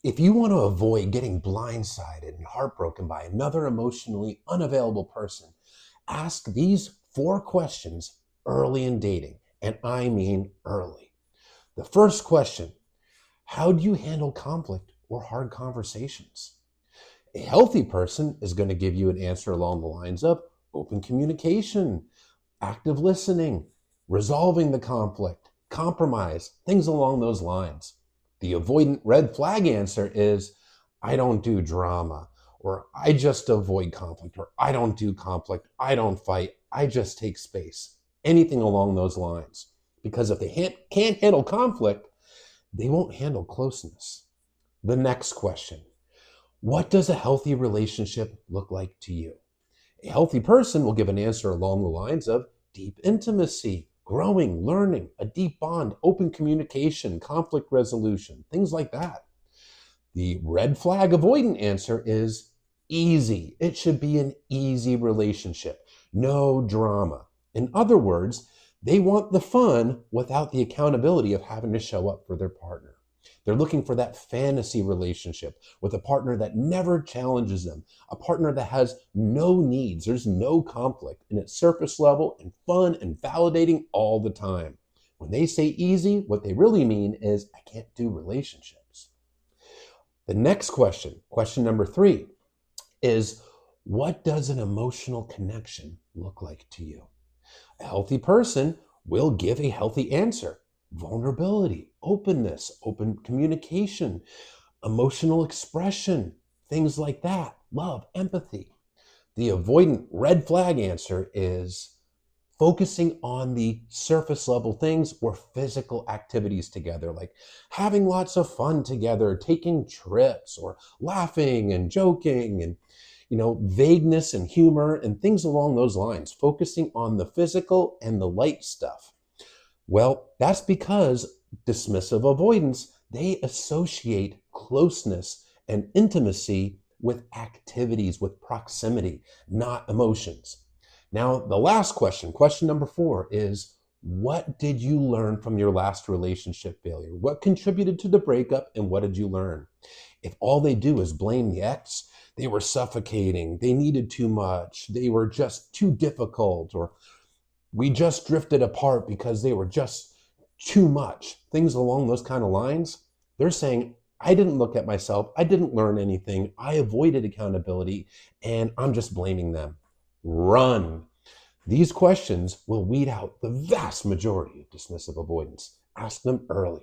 If you want to avoid getting blindsided and heartbroken by another emotionally unavailable person, ask these 4 questions early in dating. And I mean early. The first question: how do you handle conflict or hard conversations? A healthy person is going to give you an answer along the lines of open communication, active listening, resolving the conflict, compromise, things along those lines. The avoidant red flag answer is I don't do drama, or I just avoid conflict, or I don't do conflict, I don't fight, I just take space. Anything along those lines. Because if they can't handle conflict, they won't handle closeness. The next question: what does a healthy relationship look like to you? A healthy person will give an answer along the lines of deep intimacy, growing, learning, a deep bond, open communication, conflict resolution, things like that. The red flag avoidant answer is easy. It should be an easy relationship, no drama. In other words, they want the fun without the accountability of having to show up for their partner. They're looking for that fantasy relationship with a partner that never challenges them, a partner that has no needs, there's no conflict, and it's surface level and fun and validating all the time. When they say easy, what they really mean is I can't do relationships. The next question, question number 3, is what does an emotional connection look like to you? A healthy person will give a healthy answer: vulnerability, openness, open communication, emotional expression, things like that, love, empathy. The avoidant red flag answer is focusing on the surface level things or physical activities together, like having lots of fun together, taking trips, or laughing and joking, and vagueness and humor and things along those lines, focusing on the physical and the light stuff. Well, that's because dismissive avoidance, they associate closeness and intimacy with activities, with proximity, not emotions. Now, the last question, question number 4, is what did you learn from your last relationship failure? What contributed to the breakup and what did you learn? If all they do is blame the ex, they were suffocating, they needed too much, they were just too difficult, or we just drifted apart because they were just too much, things along those kind of lines, they're saying, I didn't look at myself, I didn't learn anything, I avoided accountability, and I'm just blaming them. Run. These questions will weed out the vast majority of dismissive avoidance. Ask them early.